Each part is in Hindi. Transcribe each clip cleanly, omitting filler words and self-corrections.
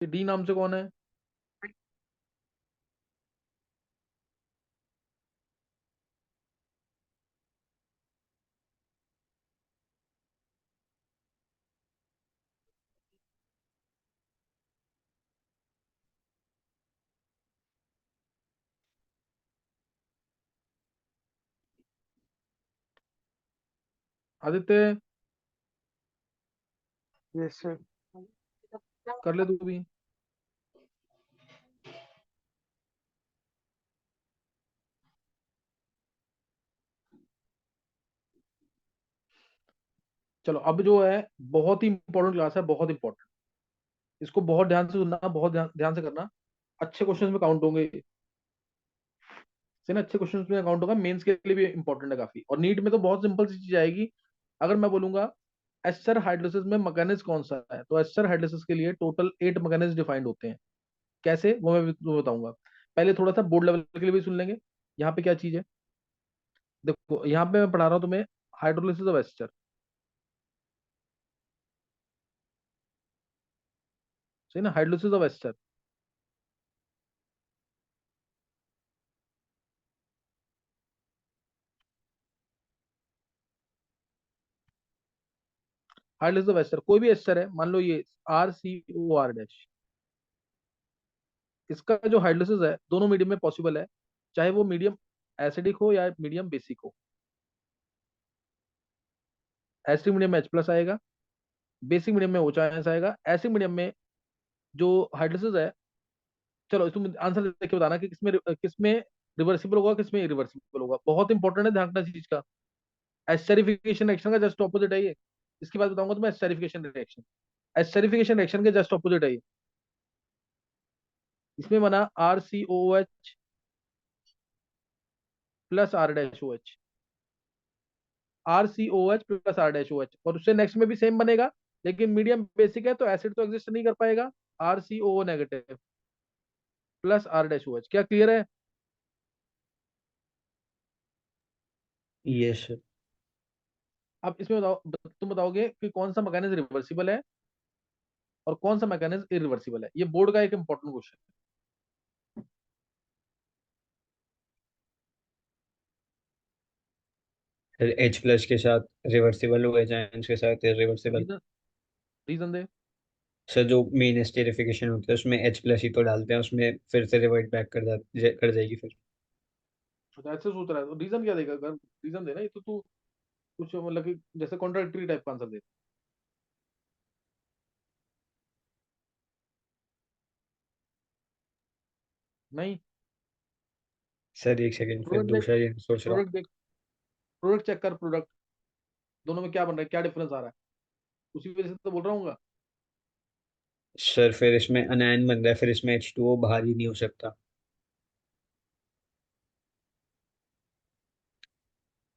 ये डी नाम से कौन है? Aditya, yes sir. कर ले तू भी। चलो, अब जो है बहुत ही इंपॉर्टेंट क्लास है, बहुत इंपॉर्टेंट। इसको बहुत ध्यान से सुनना, बहुत ध्यान ध्यान से करना। अच्छे क्वेश्चंस में काउंट होंगे, से ना अच्छे क्वेश्चंस में काउंट होगा। मेंस के लिए भी इंपॉर्टेंट है काफी, और नीट में तो बहुत सिंपल सी चीज आएगी। अगर मैं बोलूंगा एस्टर हाइड्रोलिसिस में मैकेनिज्म कौन सा है, तो एस्टर हाइड्रोलिसिस के लिए टोटल 8 मैकेनिज्म डिफाइंड होते हैं। कैसे, वो मैं भी तुम्हें बताऊंगा। पहले थोड़ा सा बोर्ड लेवल के लिए भी सुन लेंगे। यहाँ पे क्या चीज है, देखो यहाँ पे मैं पढ़ा रहा हूँ तुम्हें हाइड्रोलिसिस ऑफ एस्टर। सही ना, hydrolysis of ester. Hydrolysis of ester, कोई भी एस्टर है, मान लो ये RCOR डैश। इसका जो हाइड्रोलिसिस है दोनों मीडियम में पॉसिबल है, चाहे वो मीडियम एसिडिक हो या मीडियम बेसिक हो। एसिडिक मीडियम में H+ आएगा, बेसिक मीडियम में OH- आएगा। एसिडिक मीडियम में जो हाइड्रोलिसिस है, चलो तुम आंसर देख के बताना कि किसमें किसमें रिवर्सिबल होगा, किसमें इरिवर्सिबल होगा। बहुत इंपॉर्टेंट है, ध्यान रखना इस चीज का। एस्टरिफिकेशन रिएक्शन का जस्ट ऑपोजिट है ये। इसकी बात बताऊंगा तुम्हें, एस्टरिफिकेशन रिएक्शन। एस्टरिफिकेशन रिएक्शन के जस्ट ऑपोजिट है ये। इसमें बना RCOOH plus R-OH। RCOH plus R-OH, और उससे नेक्स्ट में भी सेम बनेगा, लेकिन मीडियम बेसिक है तो एसिड तो एग्जिस्ट नहीं कर पाएगा। RCOO- plus R-OH। क्या क्लियर है? Yes sir. अब इसमें बताओ, तुम बताओगे कि कौन सा मैकेनिज्म रिवर्सिबल है और कौन सा मैकेनिज्म इरिवर्सिबल है। ये बोर्ड का एक इंपॉर्टेंट क्वेश्चन H+ के साथ रिवर्सिबल हुए जाए, के साथ है। रिवर्सिबल। रीजन, रीजन दे। सर जो मेन स्टेरिफिकेशन होता है उसमें H+ ही तो डालते हैं, उसमें फिर से रिवर्ट बैक कर जाएगी फिर। तो ऐसे सोच रहा है तो रीजन क्या देगा? अगर रीजन देना, ये तो तू कुछ मतलब कि जैसे कॉन्ट्राडिक्टरी टाइप का आंसर दे। नहीं। सर एक सेकंड, फिर प्रोडक्ट देख, दूसरा ये सोच रहा हूँ। प्रोडक्ट देख, प्रोडक्ट चेक कर, प्रोडक्ट दोनों में क्या बन रहा है, क्या डिफरेंस आ रहा है। उसी वजह से तो बोल रहा हूँ। सर फिर इसमें अनायन बन रहा है, फिर इसमें H2O बाहर ही नहीं हो सकता।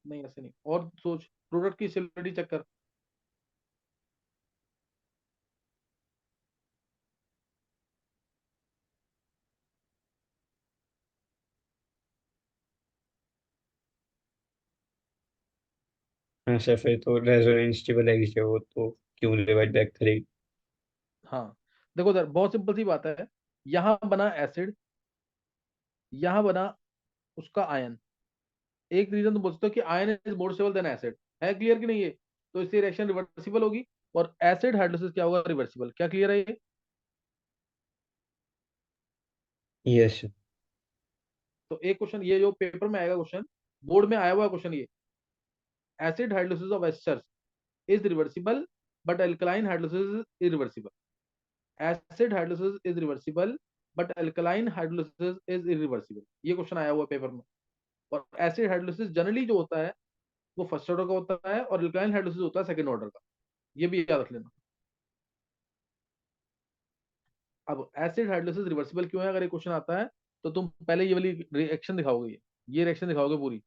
नहीं ऐसे नहीं, और सोच, प्रोडक्ट की स्टेबिलिटी चेक कर। हाँ सर, फिर तो रेजोनेंस स्टेबल है कि वो तो क्यों रिवर्ट बैक करेगी। हाँ, देखो सर, बहुत सिंपल सी बात है। यहाँ बना एसिड, यहाँ बना उसका आयन। एक रीजन तुम बोल सकते हो कि ion is more stable then acid. है क्लियर कि नहीं ये? तो इससे रिएक्शन रिवर्सिबल होगी, और एसिड हाइड्रोलिसिस क्या होगा, रिवर्सिबल। क्या क्लियर है ये? यस। तो एक क्वेश्चन ये जो पेपर में आएगा क्वेश्चन, बोर्ड में आया हुआ क्वेश्चन ये, acid hydrolysis of esters is reversible but alkaline hydrolysis is irreversible. Acid hydrolysis is reversible but alkaline hydrolysis is irreversible. ये क्वेश्चन आया हुआ पेपर में। और एसिड हाइड्रोलिसिस जनरली जो होता है वो फर्स्ट ऑर्डर का होता है, और अल्काइल हाइड्रोलिसिस होता है सेकंड ऑर्डर का। ये भी याद रख लेना। अब एसिड हाइड्रोलिसिस रिवर्सिबल क्यों है, अगर ये क्वेश्चन आता है तो तुम पहले ये वाली रिएक्शन दिखाओगे, ये रिएक्शन दिखाओगे पूरी।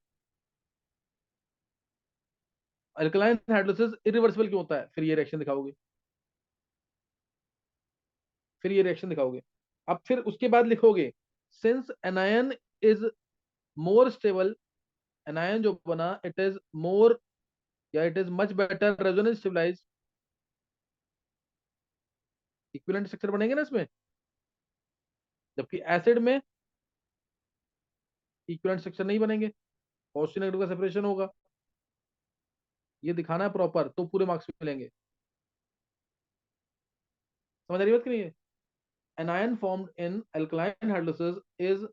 अल्कलाइन हाइड्रोलिसिस इरिवर्सिबल क्यों होता है, फिर ये रिएक्शन दिखाओगे, फिर ये रिएक्शन दिखाओगे। अब फिर उसके बाद लिखोगे, since anion is more stable, anion जो बना इट इज मोर, या it is much better resonance stabilise. Equivalent structure बनेंगे ना इसमें। जबकि एसिड में इक्विवेलेंट स्ट्रक्चर नहीं बनेंगे, पॉजिटिव नेगेटिव का सेपरेशन होगा। ये दिखाना है प्रॉपर, तो पूरे मार्क्स मिलेंगे। समझ आ रही बात कि नहीं है? anion formed in alkaline hydrolysis is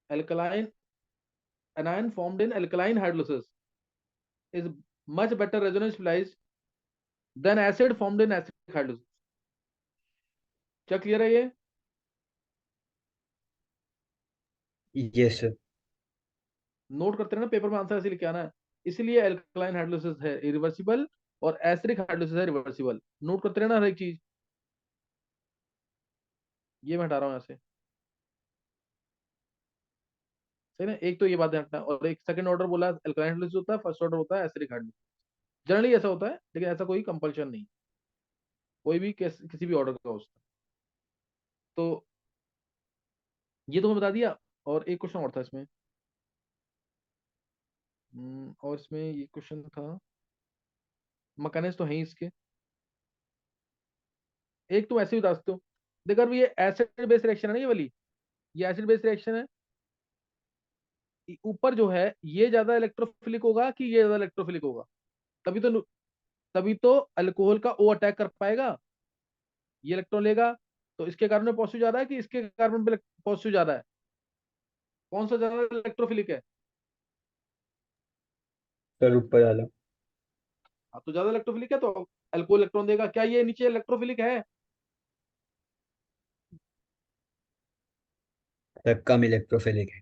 alkaline anion formed in alkaline hydrolysis is much better resonance stabilized than acid formed in acidic hydrolysis। क्या क्लियर है ये? Yes sir. नोट करते रहना, पेपर में आंसर ऐसे लिखे आना है। इसलिए अल्कलाइन हाइड्रोलिसिस है इरिवर्सिबल और एसिडिक हाइड्रोलिसिस है रिवर्सिबल। नोट करते रहना हर एक चीज। ये मैं हटा रहा हूँ यहाँ से। सही ना? एक तो ये बात ध्यान रखना, और एक सेकंड ऑर्डर बोला अल्कलाइन हाइड्रोलिसिस होता है, फर्स्ट ऑर्डर होता है एसिडिक हाइड्रोलिसिस। जनरली ऐसा होता है, लेकिन ऐसा कोई कंपल्शन नहीं, कोई भी किसी भी ऑर्डर का हो सकता है। तो ये तो मैं बता दिया। और एक क्वेश्चन और था इसमें। और इसमें ये क्वेश्चन था, मैकेनिज्म तो है ही इसके। एक तो ऐसे ही बता सकते हो। देखो अभी ये एसिड बेस रिएक्शन है ना, ये वाली, ये एसिड बेस रिएक्शन है। ऊपर जो है ये ज्यादा इलेक्ट्रोफिलिक होगा कि ये ज्यादा इलेक्ट्रोफिलिक होगा? तभी तो अल्कोहल का ओ अटैक कर पाएगा, ये इलेक्ट्रॉन लेगा। तो इसके कारण में पॉजिटिव ज्यादा है कि इसके कारण में पॉजिटिव ज्यादा है? कौन सा ज्यादा इलेक्ट्रोफिलिक है? सर ऊपर वाला। हाँ, तो ज्यादा इलेक्ट्रोफिलिक है तो अल्कोहल इलेक्ट्रॉन देगा। क्या ये नीचे इलेक्ट्रोफिलिक है? सर कम इलेक्ट्रोफिलिक है।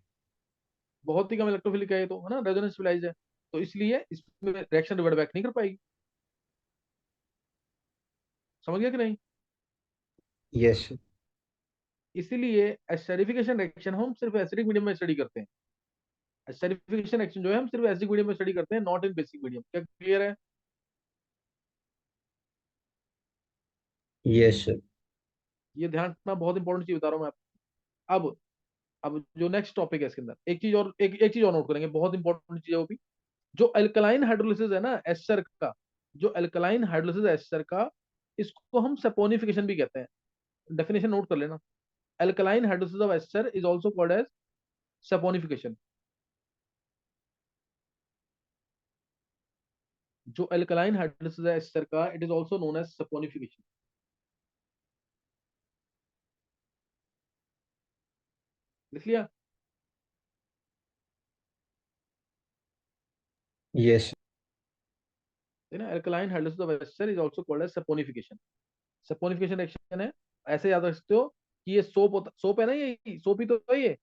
बहुत ही कम इलेक्ट्रोफिलिक है ये तो, है ना, रेजोनेंस स्टेबलाइज्ड है। तो इसलिए इसमें रिएक्शन रिवर्ट बैक नहीं कर पाएगी। समझ गया कि नहीं? यस। इसीलिए एसिडिफिकेशन रिएक्शन हम सिर्फ एसिडिक मीडियम में स्टडी करते हैं। एसिडिफिकेशन रिएक्शन जो है हम सिर्फ एसिडिक मीडियम में स्टडी करते हैं, नॉट इन बेसिक मीडियम। क्या क्लियर है? Yes sir. ये ध्यान रखना, बहुत इंपॉर्टेंट चीज बता रहा हूँ मैं आपको। अब जो नेक्स्ट टॉपिक है इसके अंदर, एक चीज और नोट करेंगे, बहुत इंपॉर्टेंट चीज है वो भी। जो अल्कलाइन हाइड्रोलिसिस है ना एस्टर का, जो अल्कलाइन हाइड्रोलिसिस है एस्टर का, इसको हम सपोनिफिकेशन भी कहते हैं। डेफिनेशन नोट कर लेना। Alkaline hydrolysis of ester is also called as saponification. जो अल्कलाइन हाइड्रोलिसिस है एस्टर का, it is also known as saponification. लिख लिया? यस। है ना, alkaline hydrolysis of ester is also called as saponification. Saponification reaction है, ऐसे याद रख सकते हो कि ये सोप होता, सोप है ना, ये सोप ही तो है ये।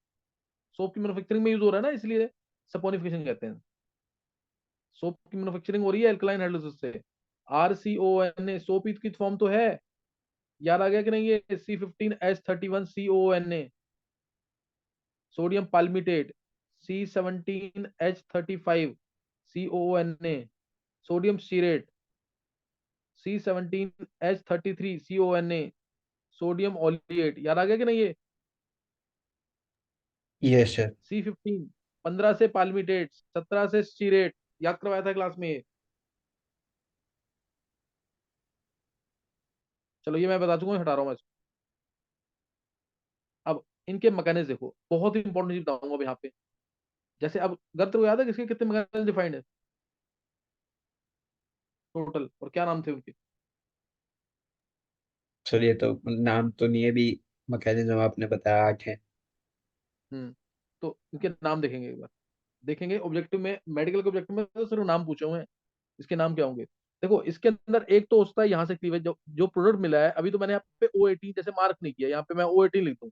सोप की मैन्युफैक्चरिंग में यूज हो रहा है ना, इसलिए सपोनिफिकेशन कहते हैं। सोप की मैन्युफैक्चरिंग हो रही है अल्कलाइन हाइड्रोलिसिस से। RCONA सोप की फॉर्म तो है। याद आ गया कि नहीं? ये C15H31CONA, sodium palmitate. C17H35CONA, sodium stearate. C17H33CONA, sodium oleate. याद आ गया कि नहीं ये? Yes sir. C15, 15 से पाल्मिटेट, 17 से स्टीरेट। याद करवाया था क्लास में ये। चलो ये मैं बता चुका हूँ, हटा रहा हूँ मैं इसको। अब इनके मैकेनिज्म देखो, बहुत ही इंपॉर्टेंट चीज बताऊंगा अब यहाँ पे। जैसे अब गर्त को याद है किसके कितने मैकेनिज्म डिफाइंड है टोटल, और क्या नाम थे उनके? सर ये तो नाम तो नहीं है भी, मैकेनिज्म आपने बताया 8 है। तो इनके नाम देखेंगे एक बार। देखेंगे ऑब्जेक्टिव में, मेडिकल के ऑब्जेक्टिव में तो सिर्फ नाम पूछे हुए हैं, इसके नाम क्या होंगे। देखो इसके अंदर एक तो होता है यहाँ से क्लीवेज, जो जो प्रोडक्ट मिला है। अभी तो मैंने यहाँ पे O18 जैसे मार्क नहीं किया, यहाँ पे मैं O18 लिख दूँ,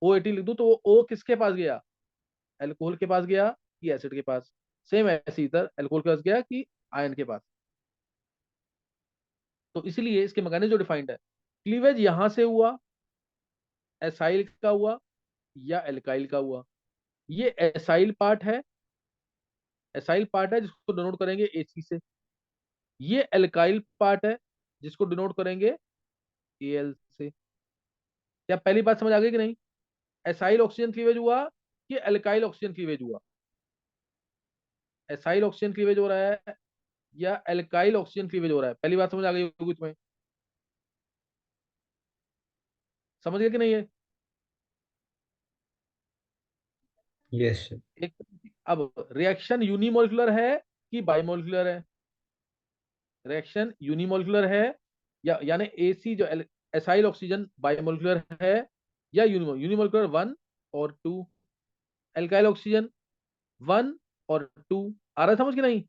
O18 लिख दूँ, तो वो O किसके पास गया? अल्कोहल के पास गया कि एसिड के पास? सेम ऐसे इधर अल्कोहल के पास गया कि आयन के पास? तो इसलिए इसके मैकेनिज्म जो डिफाइंड है, क्लीवेज यहां से हुआ, एसाइल का हुआ या एल्काइल का हुआ। ये एसाइल पार्ट है, एसाइल पार्ट है जिसको डिनोट करेंगे AC से। ये एल्काइल पार्ट है जिसको डिनोट करेंगे AL से। क्या पहली बात समझ आ गई कि नहीं? एसाइल ऑक्सीजन क्लीवेज हुआ कि एल्काइल ऑक्सीजन क्लीवेज हुआ? एसाइल ऑक्सीजन क्लीवेज हो रहा है या एल्काइल ऑक्सीजन क्लीवेज हो रहा है? पहली बात समझ आ गई होगी तुम्हें। समझ गए कि नहीं है? Yes sir. एक, अब रिएक्शन यूनिमोलिकुलर है कि बाइमोलिकुलर है? रिएक्शन यूनिमोलिकुलर है, या यानी एसी जो एसाइल ऑक्सीजन बाइमोलिकुलर है, या यूनिमोलिकुलर वन और टू, एल्काइल ऑक्सीजन वन और टू। आ रहा है समझ कि नहीं?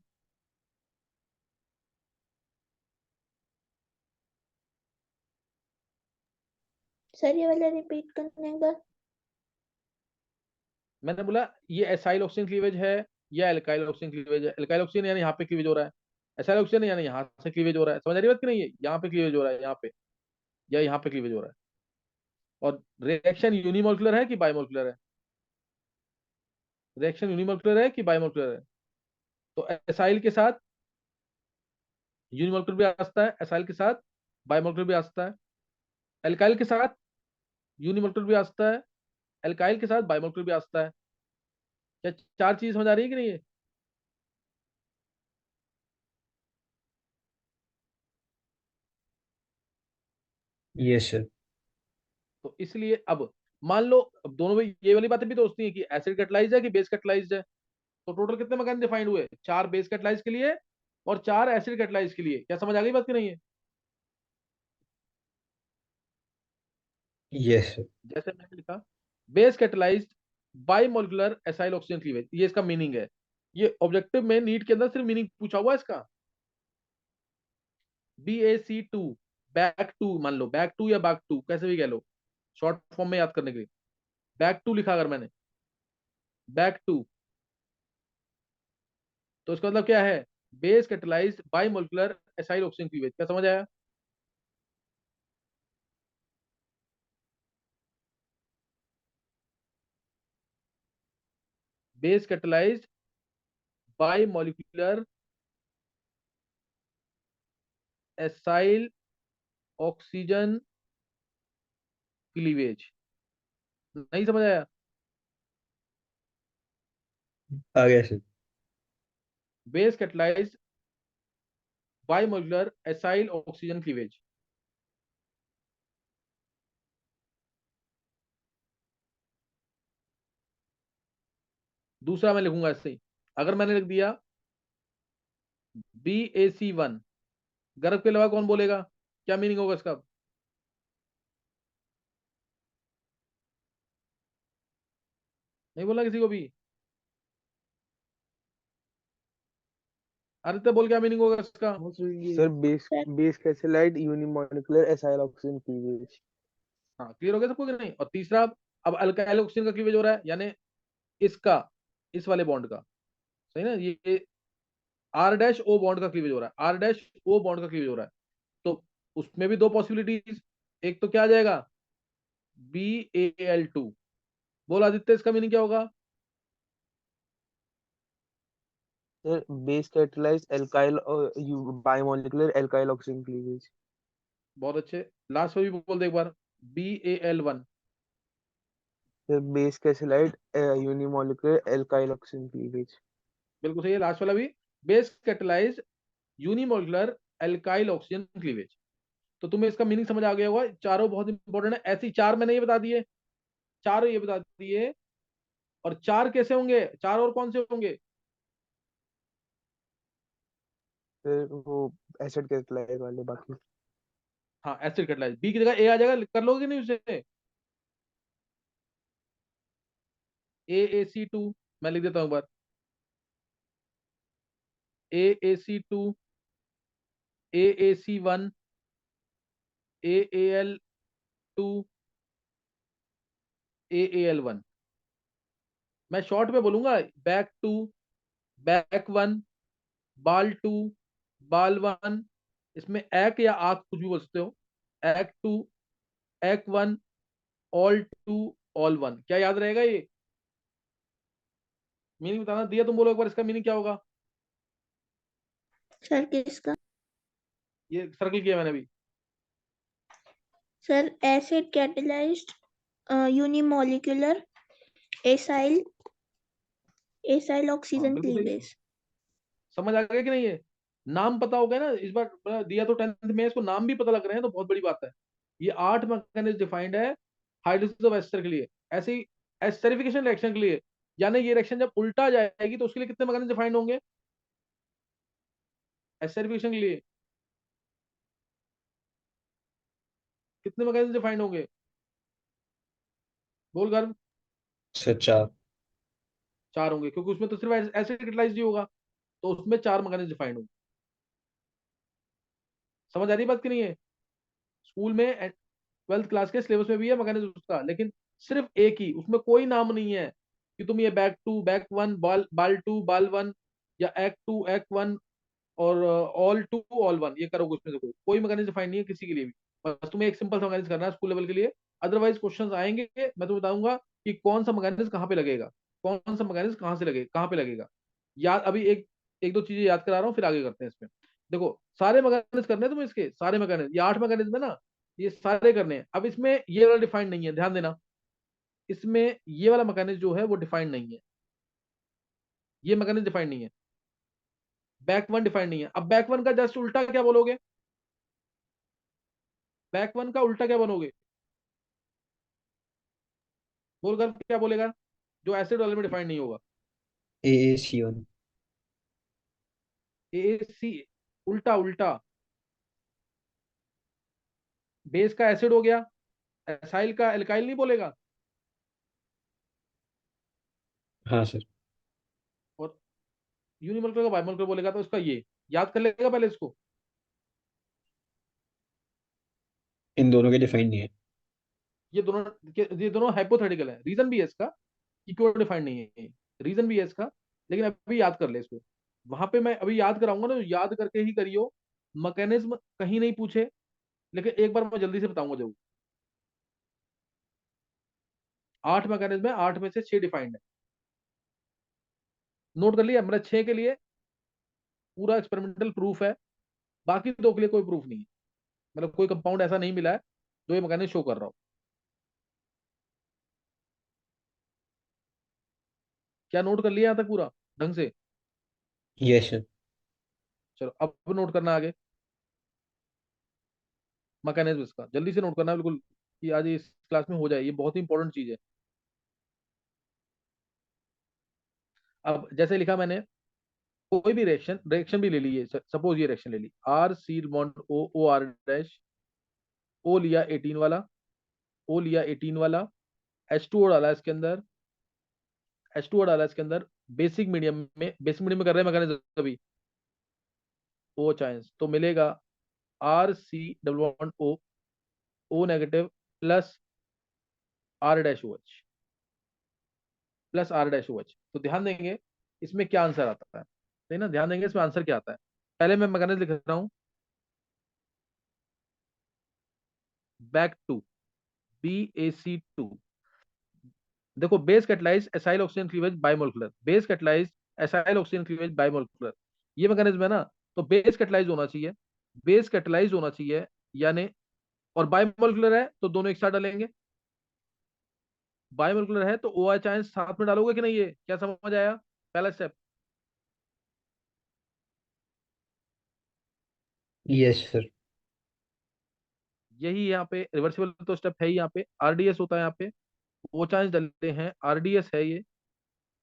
सर ये वाला रिपीट करने एक बार। मैंने बोला ये एसाइल ऑक्सीजन क्लीवेज है या एल्काइल ऑक्सीजन क्लीवेज है? एल्काइल ऑक्सीजन यानी यहाँ पे क्लीवेज हो रहा है, एसाइल ऑक्सीजन यानी यहाँ से क्लीवेज हो रहा है। समझ आ रही बात कि नहीं है? यहाँ पे क्लीवेज हो रहा है, यहाँ पे या यहाँ पे क्लीवेज हो रहा है। और रिएक्शन यूनिमोलिकुलर है कि बाइमोलिकुलर है? रिएक्शन यूनिमोलिकुलर है कि बाइमोलिकुलर है? तो एसाइल के साथ यूनिमोलिकुलर भी आ सकता है, एसाइल के साथ बाइमोलिकुलर भी आ सकता है, एल्काइल के साथ यूनिमोलिकुलर भी आ सकता है, एल्काइल के साथ बाइमोलिकुलर भी आ सकता है। क्या चार चीज समझ आ रही है कि नहीं है? Yes sir. तो इसलिए अब मान लो, अब दोनों में ये वाली बातें भी तो होती है कि एसिड कैटलाइज्ड है कि बेस कैटलाइज्ड है। तो टोटल कितने मैकेनिज्म डिफाइंड हुए? चार बेस कैटलाइज के लिए और चार एसिड कैटलाइज के लिए। क्या समझ आ गई बात कि नहीं है? Yes sir. जैसे मैंने लिखा, base catalysed bimolecular acyl oxygen cleavage, ये इसका मीनिंग है। ये ऑब्जेक्टिव में नीट के अंदर सिर्फ मीनिंग पूछा हुआ है इसका। BAC2, बैक टू, मान लो बैक टू या बैक टू कैसे भी कह लो, शॉर्ट फॉर्म में याद करने के लिए। बैक टू लिखा अगर मैंने, बैक टू, तो इसका मतलब क्या है? Base catalysed bimolecular acyl oxygen cleavage. क्या समझ आया? Base catalysed bimolecular acyl oxygen cleavage. नहीं समझ आया? आ गया sir. Base catalysed bimolecular acyl oxygen cleavage. दूसरा मैं लिखूंगा ऐसे ही, अगर मैंने लिख दिया BAC1, गर्भ के अलावा कौन बोलेगा? क्या मीनिंग होगा इसका? नहीं बोला किसी को भी? आदित्य बोल, क्या मीनिंग होगा इसका? Sir base sir base catalysed unimolecular acyl oxygen cleavage. हाँ, क्लियर हो गया सबको कि नहीं? और तीसरा, अब अल्काइल ऑक्सीजन का क्लीवेज हो रहा है, यानी इसका, इस वाले बॉन्ड का, सही ना, ये R' O बॉन्ड का क्लीवेज हो रहा है, R' O बॉन्ड का क्लीवेज हो रहा है। तो उसमें भी दो पॉसिबिलिटीज, एक तो क्या आ जाएगा, BAL2। बोल आदित्य, इसका मीनिंग क्या होगा? Sir base catalyse alkyl bimolecular alkyl oxygen cleavage. बहुत अच्छे। लास्ट में भी बोल दे एक बार, BAL1। Sir base catalysed unimolecular alkyl oxygen cleavage. बिल्कुल सही है, लास्ट वाला भी, base catalyse unimolecular alkyl oxygen cleavage. तो तुम्हें इसका मीनिंग समझ आ गया होगा। चारों बहुत इंपॉर्टेंट है, ऐसी चार मैंने ये बता दिए, चार ये बता दिए। और चार कैसे होंगे? चार और कौन से होंगे? फिर वो एसिड कैटेलाइज वाले बाकी। हाँ, एसिड कैटलाइज। बी की जगह ए आ जाएगा, कर लोगे नहीं उसे? AAC2, मैं लिख देता हूँ एक बार, AAC2, AAC1, AAL2, AAL1। मैं शॉर्ट में बोलूंगा, बैक टू, बैक वन, बाल टू, बाल वन। इसमें एक या आक कुछ भी बोल सकते हो। Ac two, ac one, al two, al one. क्या याद रहेगा ये मीनिंग? बताना दिया, तुम बोलो एक बार, इसका मीनिंग क्या होगा? सर किसका? ये सर्कल किया मैंने अभी। Sir acid catalysed unimolecular acyl acyl हाँ ऑक्सीजन बिल्कुल सही है। क्लीवेज। समझ आ गया कि नहीं है? नाम पता हो गया ना इस बार, दिया तो 10th में, इसको नाम भी पता लग रहे हैं तो बहुत बड़ी बात है। ये 8 मैकेनिज्म डिफाइंड है हाइड्रोलिसिस ऑफ एस्टर के लिए। ऐसे ही एस्टरिफिकेशन रिएक्शन के लिए, यानी ये रिएक्शन जब उल्टा जाएगी तो उसके लिए कितने मैकेनिज्म डिफाइंड होंगे एस्टरिफिकेशन के लिए? कितने मैकेनिज्म डिफाइंड होंगे? बोल गर्व। सर 4। 4 होंगे, क्योंकि उसमें तो सिर्फ एसिड कैटालाइज्ड ही होगा, तो उसमें 4 मैकेनिज्म डिफाइंड होंगे। समझ आ रही बात कि नहीं है? स्कूल में 12th क्लास के सिलेबस में भी है मैकेनिज्म उसका, लेकिन सिर्फ एक ही, उसमें कोई नाम नहीं है कि तुम ये बैक टू बैक वन, बाल बाल टू बाल वन, या एक्ट टू एक्ट वन, और ऑल टू ऑल वन, ये करोगे। उसमें से कोई मैकेनिज्म डिफाइन नहीं है किसी के लिए भी। बस तुम्हें एक सिंपल सा मैकेनिज्म करना है स्कूल लेवल के लिए। अदरवाइज क्वेश्चंस आएंगे, मैं तुम्हें बताऊंगा कि कौन सा मैकेनिज्म कहाँ पे लगेगा, कौन सा मैकेनिज्म कहाँ से लगेगा, कहाँ पे लगेगा। याद अभी एक एक दो चीजें याद करा रहा हूँ, फिर आगे करते हैं इसमें। देखो सारे मैकेनिज्म करने हैं तुम्हें, इसके सारे मैकेनिज्म, ये 8 मैकेनिज्म है ना, ये सारे करने हैं। अब इसमें ये वाला डिफाइंड नहीं है, ध्यान देना। इसमें ये वाला मैकेनिज्म जो है वो डिफाइंड नहीं है, ये मैकेनिज्म डिफाइंड नहीं है। बैक वन डिफाइंड नहीं है। अब बैक वन का जस्ट उल्टा क्या बोलोगे? बैक वन का उल्टा क्या बनोगे? बोलकर क्या बोलेगा जो एसिड वाले में डिफाइंड नहीं होगा? AaCO। ए सी, उल्टा उल्टा। बेस का एसिड हो गया, एसाइल का एल्काइल नहीं बोलेगा, हाँ सर। और यूनिमोलकुलर का बाइमोलकुलर बोलेगा, तो इसका ये याद कर लेगा पहले इसको। इन दोनों के डिफाइन नहीं है। ये दोनों हाइपोथेटिकल है, रीजन भी है इसका कि क्यों डिफाइंड नहीं है, रीजन भी है इसका, लेकिन अभी याद कर ले इसको। वहां पे मैं अभी याद कराऊंगा ना, तो याद करके ही करियो। मैकेनिज्म कहीं नहीं पूछे, लेकिन एक बार मैं जल्दी से बताऊंगा जरूर। 8 मैकेनिज्म है, 8 में से 6 डिफाइंड है। नोट कर लिया? मतलब 6 के लिए पूरा एक्सपेरिमेंटल प्रूफ है, बाकी 2 के लिए कोई प्रूफ नहीं है। मतलब कोई कंपाउंड ऐसा नहीं मिला है जो ये मैकेनिज्म शो कर रहा हो। क्या नोट कर लिया यहाँ तक पूरा ढंग से? Yes sir. चलो अब नोट करना आगे। मैकेनिज्म इसका जल्दी से नोट करना है बिल्कुल, कि आज इस क्लास में हो जाए, ये बहुत ही इंपॉर्टेंट चीज है। अब जैसे लिखा मैंने, कोई भी रिएक्शन रिएक्शन भी ले ली, सपोज ये रिएक्शन ले ली, R C bond O, O R dash, O लिया 18 वाला, ओ लिया 18 वाला, H2O डाला इसके अंदर, H2O डाला इसके अंदर। बेसिक मीडियम में कर रहे हैं मैकेनिज्म अभी। ओ चांस तो मिलेगा R C double bond O, O negative, plus R dash O H, plus R dash O H. तो ध्यान देंगे इसमें क्या आंसर आता है, सही ना? ध्यान देंगे इसमें आंसर क्या आता है। पहले मैं मैकेनिज्म लिख रहा हूँ, बैक टू, BaC2। देखो base catalyse acyl oxygen cleavage bimolecular, base catalyse acyl oxygen cleavage bimolecular, ये मैकेनिज्म है ना। तो बेस कैटलाइज होना चाहिए, बेस कैटलाइज होना चाहिए, यानी, और बाइमोलकुलर है तो दोनों एक साथ डालेंगे। बाइमोलकुलर है तो ओ एच आयंस साथ में डालोगे कि नहीं? ये क्या समझ आया? पहला स्टेप यस सर। यही, यहाँ पे रिवर्सिबल तो स्टेप है ही, यहाँ पे आरडीएस होता है, यहाँ पे ओ चांस डलते हैं, आरडीएस है ये,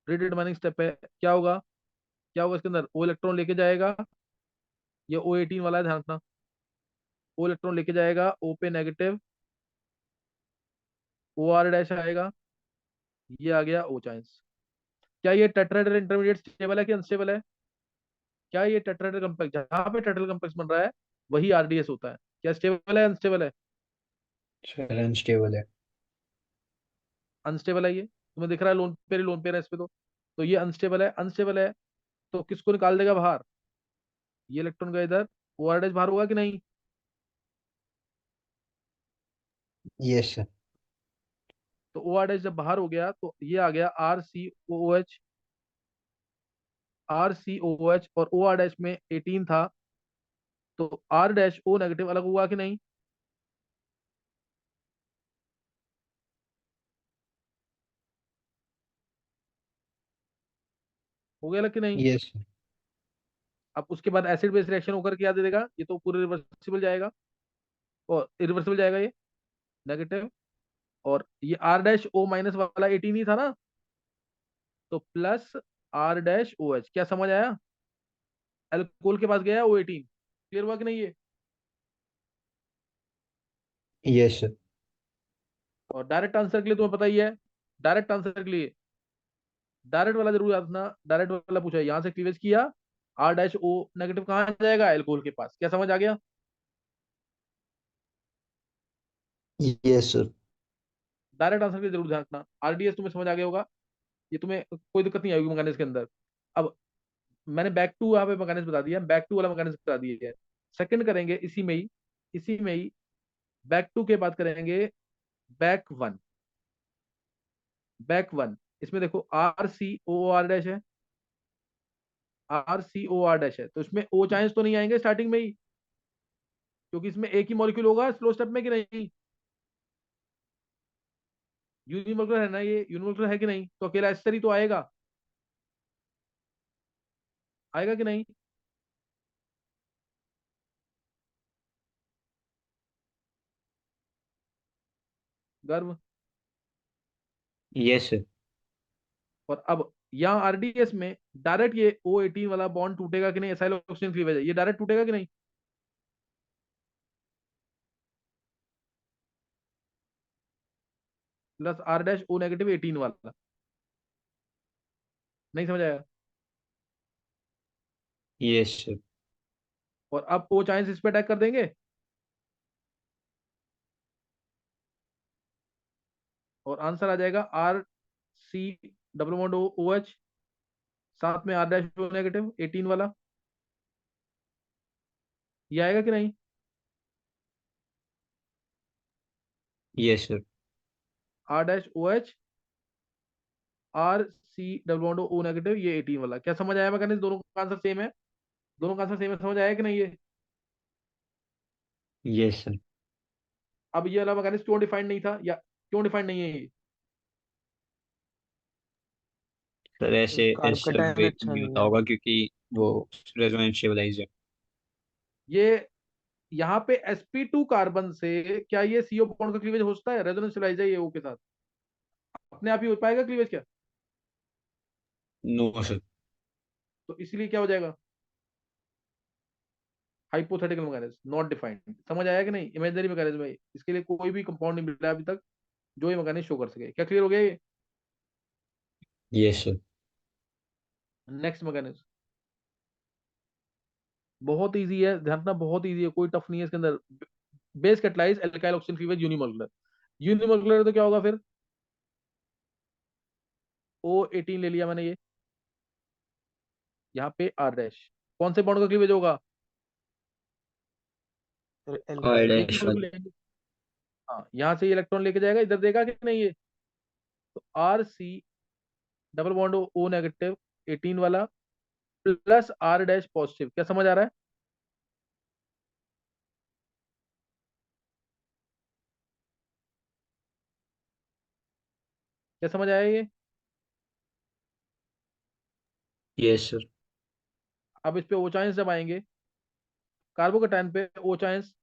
प्रीडिटरमाइनिंग स्टेप है। क्या होगा? क्या होगा इसके अंदर? ओ इलेक्ट्रॉन लेके जाएगा, ये O18 वाला है, ध्यान रखना। ओ इलेक्ट्रॉन लेके जाएगा, ओ पे नेगेटिव, ओ आर डैश आएगा, ये आ गया ओ चांस। क्या ये टेट्राहेड्रल इंटरमीडिएट स्टेबल है कि अनस्टेबल है? क्या ये टेट्राहेड्रल कॉम्प्लेक्स, जहां पे टेट्राहेड्रल कॉम्प्लेक्स बन रहा है वही आरडीएस होता है। क्या स्टेबल है अनस्टेबल है? सर अनस्टेबल है। अनस्टेबल है ये, तुम्हें दिख रहा है, लोन पेयर है इस पे तो ये अनस्टेबल है, अनस्टेबल है। तो किसको निकाल देगा बाहर? ये इलेक्ट्रॉन का इधर, ओ आर डैश बाहर होगा कि नहीं? Yes sir. तो ओ आर डैश जब बाहर हो गया तो ये आ गया RCOOH, RCOOH, और ओ आर डैश में 18 था, तो R डैश O नेगेटिव अलग हुआ कि नहीं? हो गया अलग कि नहीं? Yes sir. अब उसके बाद एसिड बेस रिएक्शन होकर क्या दे देगा? ये तो पूरे रिवर्सिबल जाएगा, और इरिवर्सिबल जाएगा ये। नेगेटिव, और ये आर डैश ओ माइनस वाला 18 ही था ना, तो plus R dash O H. क्या समझ आया? एल्कोहल के पास गया O18, क्लियर हुआ कि नहीं ये? Yes sir. और डायरेक्ट आंसर के लिए तुम्हें पता ही है, डायरेक्ट आंसर के लिए डायरेक्ट वाला जरूर याद रखना, डायरेक्ट वाला पूछा है, यहाँ से क्लीवेज किया, आर डैश ओ नेगेटिव कहाँ जाएगा? एल्कोहल के पास। क्या समझ आ गया? Yes sir. डायरेक्ट आंसर के लिए जरूर ध्यान रखना। आरडीएस तुम्हें समझ आ गया होगा, ये तुम्हें कोई दिक्कत नहीं आएगी मैकेनिक्स के अंदर। अब मैंने बैक टू यहाँ पे मैकेनिक्स बता दिया, बैक टू वाला मैकेनिक्स बता दिया है। सेकंड करेंगे इसी में ही बैक टू के बाद करेंगे बैक वन। बैक वन, इसमें देखो R C O R dash है, R C O R dash है, तो इसमें ओ चांस तो नहीं आएंगे स्टार्टिंग में ही, क्योंकि इसमें एक ही मॉलिक्यूल होगा स्लो स्टेप में कि नहीं? यूनिमोलकुलर है ना ये, यूनिमोलकुलर है कि नहीं? तो अकेला एस्टर ही तो आएगा, आएगा कि नहीं? गर्व। Yes sir. और अब यहाँ आरडीएस में डायरेक्ट ये O18 वाला बॉन्ड टूटेगा कि नहीं? एसाइल ऑक्सीजन क्लीवेज है, ये डायरेक्ट टूटेगा कि नहीं? Plus R dash O negative 18 वाला। नहीं समझ आया? Yes sir. और अब ओ चांस इस पे अटैक कर देंगे, और आंसर आ जाएगा R C double bond O O H, साथ में आर डैश ओ नेगेटिव 18 वाला। ये आएगा कि नहीं? Yes sir. R dash O H, R C double bond O negative, ये 18 वाला। क्या समझ आया मैकेनिज्म? दोनों का आंसर सेम है, दोनों का आंसर सेम है, समझ आया कि नहीं ये? Yes sir. अब ये वाला मैकेनिज्म क्यों डिफाइंड नहीं था, या क्यों डिफाइंड नहीं है ये? सर ऐसे एस्टर कार्बोकेटायन ब्रेक अच्छा नहीं नहीं होता है। होगा क्योंकि वो रेजोनेंस स्टेबलाइज है। ये यहाँ पे sp2 कार्बन से क्या ये CO बॉन्ड का क्लीवेज होता है? रेजोनेंस स्टेबलाइजर ये O के साथ अपने आप ही हो पाएगा क्लीवेज क्या? No sir. तो इसलिए क्या हो जाएगा? Hypothetical mechanism, not defined. समझ आया कि नहीं? इमेजिनरी मैकेनिज्म है, इसके लिए कोई भी कंपाउंड नहीं मिला अभी तक जो ये मैकेनिज्म शो कर सके। क्या क्लियर हो गया ये? Yes sir. नेक्स्ट मैकेनिज्म बहुत इजी है, ध्यान रखना, बहुत इजी है, कोई टफ नहीं है इसके अंदर। Base catalyse alkyl oxygen cleavage unimolecular. Unimolecular तो क्या होगा फिर? O18 ले लिया मैंने, ये यहाँ पे आर डैश, कौन से बॉन्ड का क्लीवेज होगा? R alkyl. एक ही डैश मॉलिक्यूल वाला। लेंगे। हाँ, यहाँ से इलेक्ट्रॉन लेके जाएगा, इधर देगा कि नहीं ये? तो R C double bond O negative 18 वाला, प्लस आर डैश पॉजिटिव। क्या समझ आ रहा है? क्या समझ आया ये? Yes sir. अब इस पे ओ चांस जब आएंगे, कार्बोकेटाइन पे ओ चांस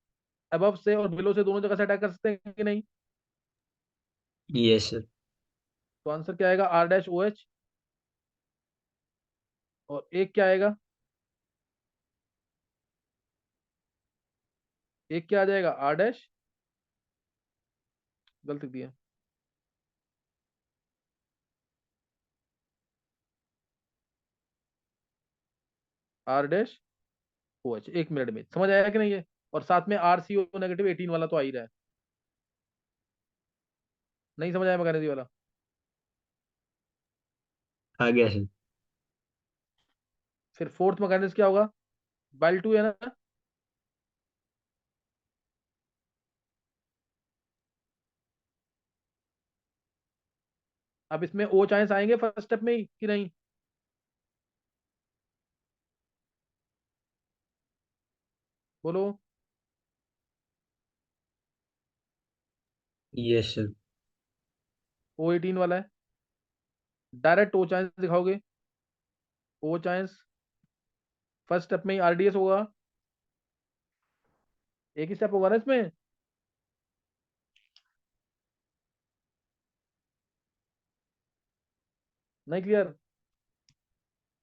अबव से और बिलो से दोनों जगह से अटैक कर सकते हैं कि नहीं? Yes sir. तो आंसर क्या आएगा? आर डैश ओ एच, और एक क्या आएगा? एक क्या आ जाएगा? आर डैश, गलत लिख दिया, आर डैश ओ एच। एक मिनट में समझ आया कि नहीं है? और साथ में आर सी ओ नेगेटिव 18 वाला तो आ ही रहा है। नहीं समझ आया मैकेनिज्म वाला? आ गया सर। फिर फोर्थ मैकेनिज्म क्या होगा? बाइल टू है ना? अब इसमें ओ चांस आएंगे फर्स्ट स्टेप में ही कि नहीं? बोलो। Yes sir. O18 वाला है, डायरेक्ट ओ चांस दिखाओगे? ओ चांस फर्स्ट स्टेप में ही आरडीएस होगा, एक ही स्टेप होगा ना इसमें? नहीं क्लियर?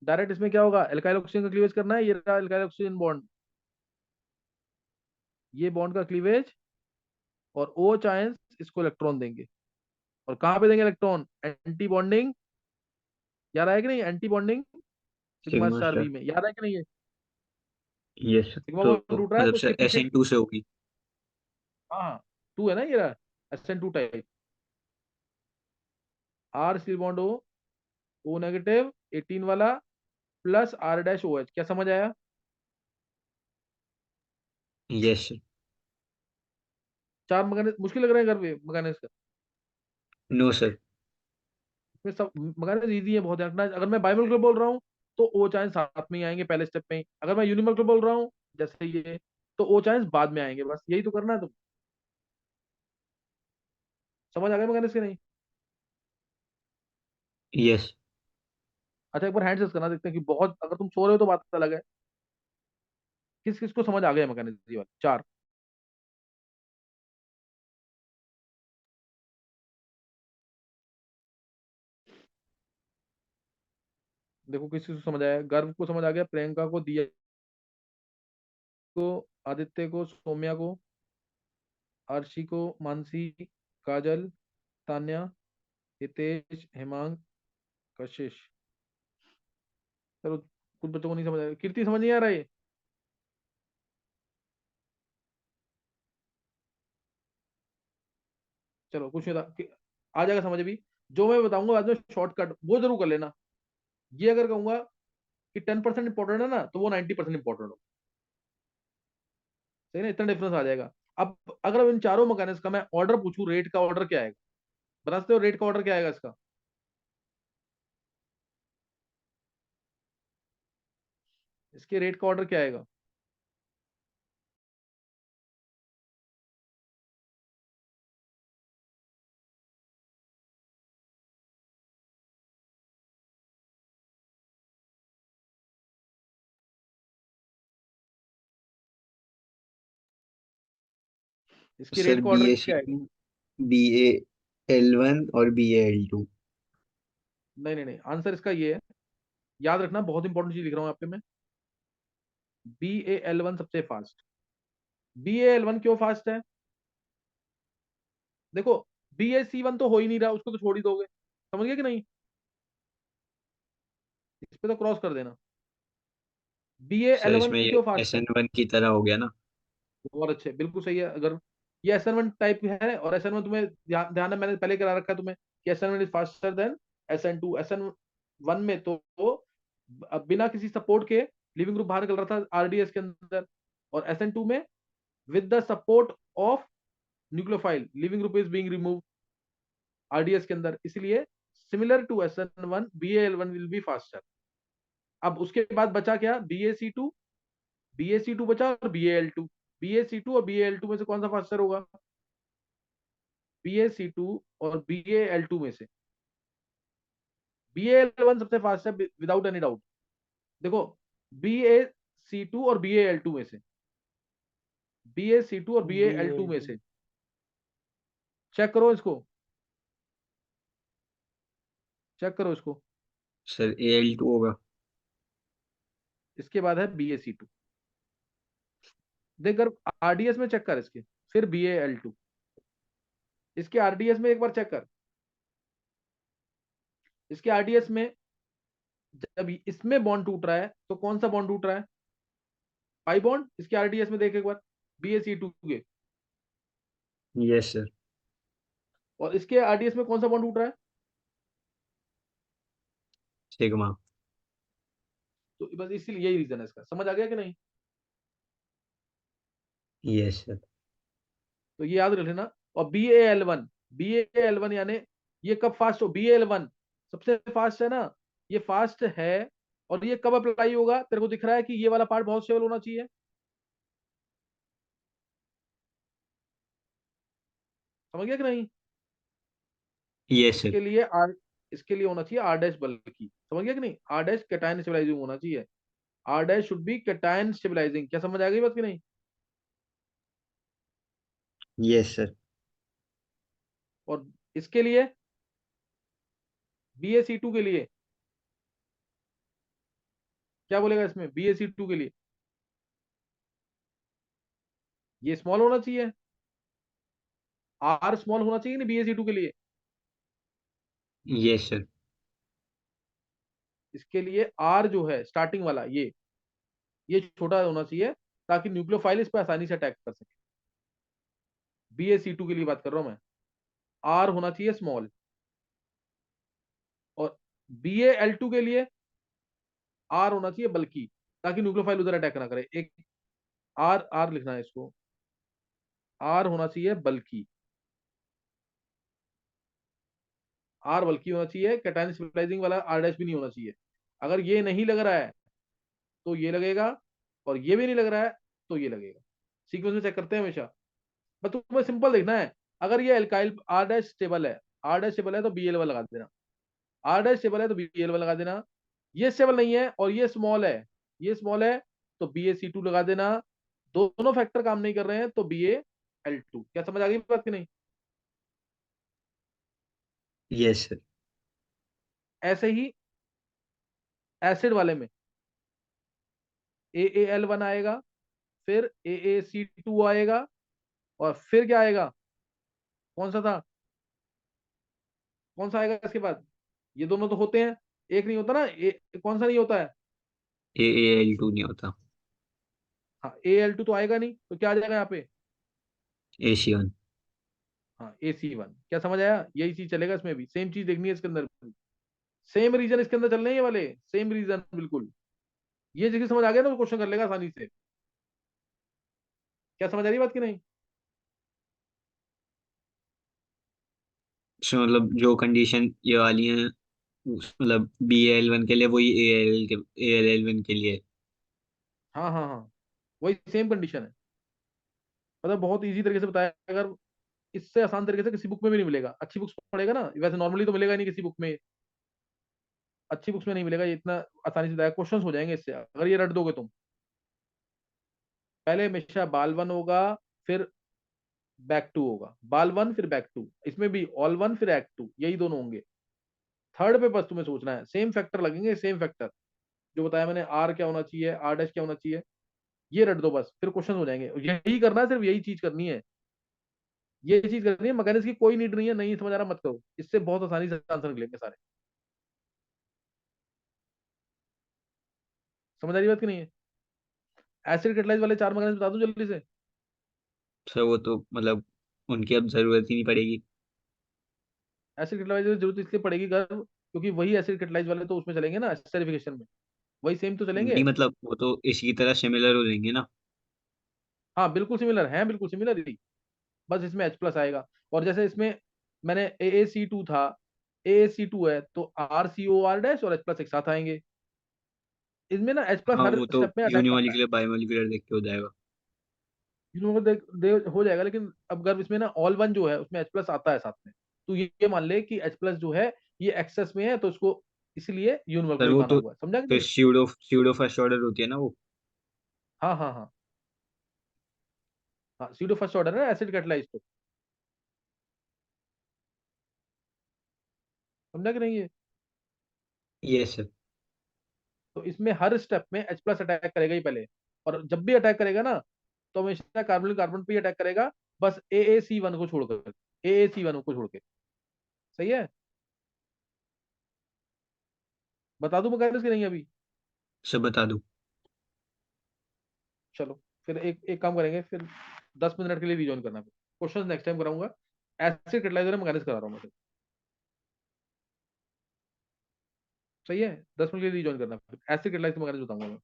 डायरेक्ट इसमें क्या होगा, एल्काइल ऑक्सीजन का क्लीवेज करना है, ये रहा एल्काइल ऑक्सीजन बॉन्ड, ये बॉन्ड का क्लीवेज, और OH आयंस इसको इलेक्ट्रॉन देंगे। और कहाँ पे देंगे इलेक्ट्रॉन? एंटी बॉन्डिंग, याद आया कि नहीं? Anti bonding sigma sigma star star. B में, याद है कि नहीं? है यस सर, सिग्मा तो बॉन्ड टूट रहा है मतलब तो उसके सर पीछे, SN2 से होगी। हाँ हाँ, टू है ना, ये रहा SN2 टाइप, R सी बॉन्ड O नेगेटिव 18 वाला प्लस R-OH, क्या समझ आया? Yes sir. चार मैकेनिज्म मुश्किल लग रहे हैं घर मैकेनिज्म? No sir. इसमें सब मैकेनिज्म इजी है, बहुत ध्यान रखना। अगर मैं बाइमोलिकुलर बोल रहा हूँ तो O चांस साथ में ही आएंगे पहले स्टेप में ही। अगर मैं यूनिमोलिकुलर बोल रहा हूँ जैसे ये, तो O चांस बाद में आएंगे। बस यही तो करना है। तुम समझ आ गए मैकेनिज्म के नहीं? यस। अच्छा एक बार हैंड करना, देखते हैं कि बहुत, अगर तुम सो रहे हो तो बात अलग है। किस किस को समझ आ गया मैकेनिज्म ये वाला? चार। देखो किस किस को समझ आया? गर्व को समझ आ गया, प्रियंका को, दिया को, आदित्य को, सौम्या को, आरशी को, मानसी, काजल, तान्या, हितेश, हेमांग, कशिश। चलो कुछ बच्चों को नहीं समझ आया। कीर्ति समझ नहीं आ रहा है? चलो कुछ नहीं था आ जाएगा समझ अभी। जो मैं बताऊंगा बाद में शॉर्टकट वो जरूर कर लेना। ये अगर कहूंगा कि 10% इंपॉर्टेंट है ना, तो वो 90% इंपॉर्टेंट हो। सही ना? इतना डिफरेंस आ जाएगा। अब अगर अब इन चारों मैकेनिज्म का मैं ऑर्डर पूछूं, रेट का ऑर्डर क्या आएगा? बता सकते हो रेट का ऑर्डर क्या आएगा इसका? इसके रेट का ऑर्डर क्या आएगा? इसके सर रेट का बी ऑर्डर ए सी क्या आएगा? टू BaL1 और BaL2। नहीं नहीं नहीं, आंसर इसका ये है, याद रखना, बहुत इंपॉर्टेंट चीज लिख रहा हूं यहाँ पे मैं। BaL1 सबसे फास्ट। BaL1 क्यों फास्ट है? देखो, BaC1 तो हो ही नहीं रहा, उसको तो छोड़ ही दोगे। समझ गए कि नहीं? इस पे तो क्रॉस कर देना। सर BaL1 इसमें ये क्यों फास्ट है? SN1 की तरह हो गया ना। बहुत अच्छे, बिल्कुल सही है। अगर ये SN1 टाइप है, और SN1 तुम्हें ध्यान है, मैंने पहले करा रखा है तुम्हें कि SN1 is faster than SN2। SN1 में तो बिना किसी सपोर्ट के लिविंग ग्रुप बाहर निकल रहा था RDS के अंदर, और SN2 में with the support of nucleophile leaving group is being remove RDS के अंदर। इसलिए similar to SN1 BaL1 will be faster. अब उसके बाद बचा क्या? BaC2। BaC2 बचा और BaL2। BaC2 और BaL2 में से कौन सा फास्टर होगा? BaC2 और BaL2 में से BaL1 सबसे फास्ट है विदाउट एनी डाउट। देखो, BaC2 और BaL2 में से, BaC2 और BaL2 में BaL2। से चेक करो इसको, चेक करो इसको। सर AL2 होगा। इसके बाद है BaC2। देख कर RDS में चेक कर इसके, फिर BaL2। इसके RDS में एक बार चेक कर। इसके RDS में जब इसमें बॉन्ड टूट रहा है तो कौन सा बॉन्ड टूट रहा है? Pi bond. इसके RDS में देख एक बार, BaC2 के। Yes sir. और इसके RDS में कौन सा बॉन्ड टूट रहा है? सिग्मा। तो बस इसीलिए यही रीजन है इसका। समझ आ गया कि नहीं? Yes sir. तो ये याद रख लेना। और बी ए एल वन यानी ये कब फास्ट हो? BaL1 सबसे फास्ट है ना, ये फास्ट है। और ये कब अप्लाई होगा? तेरे को दिख रहा है कि ये वाला पार्ट बहुत स्टेबल होना चाहिए। समझ गया कि नहीं? Yes sir. इसके लिए आर, इसके लिए होना चाहिए R' बल्कि। समझ गया कि नहीं? R' कैटायन स्टेबलाइजिंग होना चाहिए। R' should be cation stabilising. क्या समझ आ गई बात कि नहीं? Yes sir. और इसके लिए BaC2 के लिए क्या बोलेगा इसमें? BaC2 के लिए ये स्मॉल होना चाहिए, R स्मॉल होना चाहिए नहीं BaC2 के लिए? Yes sir. इसके लिए R जो है स्टार्टिंग वाला ये छोटा होना चाहिए, ताकि न्यूक्लियोफाइल इस पर आसानी से अटैक कर सके। BaC2 के लिए बात कर रहा हूं मैं, R होना चाहिए स्मॉल। और BaL2 के लिए R होना चाहिए बल्कि, ताकि न्यूक्लियोफाइल उधर अटैक ना करे। एक आर आर लिखना है इसको, R होना चाहिए बल्कि, R बल्कि होना चाहिए। कैटायन स्टेबलाइजिंग वाला R' भी नहीं होना चाहिए। अगर ये नहीं लग रहा है तो ये लगेगा, और ये भी नहीं लग रहा है तो ये लगेगा। सीक्वेंस में चेक करते हैं हमेशा। बस तुम्हें सिंपल देखना है, अगर ये एल्काइल R' स्टेबल है, R' स्टेबल है तो Bl1 लगा देना, R' स्टेबल है तो Bl1 लगा देना। ये स्टेबल नहीं है और ये स्मॉल है, ये स्मॉल है तो BaC2 लगा देना। दोनों फैक्टर काम नहीं कर रहे हैं तो BaL2। क्या समझ आ गई बात की नहीं? Yes sir. ऐसे ही एसिड वाले में AaL1 आएगा, फिर AaC2 आएगा, और फिर क्या आएगा? कौन सा था? कौन सा आएगा इसके बाद? ये दोनों तो होते हैं, एक नहीं होता ना, कौन सा नहीं होता है? AaL2 नहीं होता। हाँ AL2 तो आएगा नहीं, तो क्या आ जाएगा यहाँ पे? AC1। हाँ AC1। क्या समझ आया? यही चीज चलेगा इसमें भी, सेम चीज देखनी है इसके अंदर भी। सेम रीजन इसके अंदर चल रहे हैं ये वाले, सेम रीजन बिल्कुल। ये जैसे समझ आ गया ना तो क्वेश्चन कर लेगा आसानी से। क्या समझ आ रही है बात की नहीं? अच्छा, मतलब जो कंडीशन ये वाली है, मतलब BaL1 के लिए वही AaL1 के लिए। हाँ हाँ हाँ, वही सेम कंडीशन है। मतलब बहुत इजी तरीके से बताया। अगर इससे आसान तरीके से किसी बुक में भी नहीं मिलेगा। अच्छी बुक्स पढ़ेगा ना, वैसे नॉर्मली तो मिलेगा नहीं किसी बुक में, अच्छी बुक्स में नहीं मिलेगा ये इतना आसानी से बताया। क्वेश्चन हो जाएंगे इससे अगर ये रट दोगे तुम। पहले हमेशा बाल वन होगा, फिर बैक टू होगा, बाल वन फिर बैक टू। इसमें भी ऑल वन फिर एक्ट टू, यही दोनों होंगे। थर्ड पे बस तुम्हें सोचना है, सेम फैक्टर लगेंगे, सेम फैक्टर जो बताया मैंने। आर क्या होना चाहिए, R' क्या होना चाहिए, ये रट दो बस, फिर क्वेश्चन हो जाएंगे। यही करना है, सिर्फ यही चीज करनी है, ये चीज करनी है। मैकेनिक्स की कोई नीड नहीं है, नहीं समझ आ रहा मत करो, इससे बहुत आसानी से आंसर निकलेंगे सारे। समझ आ रही बात की नहीं है? एसिड कैटलाइज वाले चार मैकेनिज्म बता दूं जल्दी से? सर वो तो मतलब उनकी अब जरूरत ही नहीं पड़ेगी। एसिड कैटलाइज की जरूरत इसलिए पड़ेगी कर, क्योंकि वही एसिड कैटलाइज वाले तो उसमें चलेंगे ना एस्टरिफिकेशन में, वही सेम तो नहीं चलेंगे। मतलब वो तो इसी की तरह सिमिलर हो जाएंगे ना। हाँ बिल्कुल सिमिलर है, बिल्कुल सिमिलर ही, बस इसमें H+ आएगा। और जैसे इसमें मैंने AaC2 था, AaC2 है तो RCOR' और H+ एक साथ आएंगे। इसमें ना H+ हाँ हर वो तो स्टेप में अटैक करता है। यूनिमॉलिक्यूलर बायोमॉलिक्यूलर देख के हो जाएगा। इनको हो जाएगा, लेकिन अब अगर इसमें ना ऑल वन जो है उसमें H+ आता है साथ में, तो ये मान ले कि H+ जो है ये एक्सेस में है, तो इसको इसलिए सर यूनिमॉलिक्यूलर वो माना तो हुआ है। समझा कि फिर नहीं? स्यूडो स्यूडो फर्स्ट ऑर्डर होती है ना वो। हाँ हाँ हाँ हाँ, सीडो फर्स्ट ऑर्डर है एसिड कैटलाइज तो। समझा कि नहीं ये? Yes sir. तो इसमें हर स्टेप में H+ अटैक करेगा ही पहले, और जब भी अटैक करेगा ना तो हमेशा कार्बन कार्बन पे अटैक करेगा, बस AaC1 को छोड़कर, AaC1 को छोड़ के। सही है? बता दूं मैकेनिक्स की नहीं अभी? सर बता दूं। चलो फिर एक एक काम करेंगे फिर, 10 मिनट के लिए रिजॉइन करना, फिर क्वेश्चन नेक्स्ट टाइम कराऊंगा। एसिड कैटलाइजर मैकेनिक्स करा रहा हूँ मैं फिर। सही है, 10 मिनट के लिए रिजॉइन करना, फिर एसिड कैटलाइजर मैकेनिक्स बताऊंगा मैं।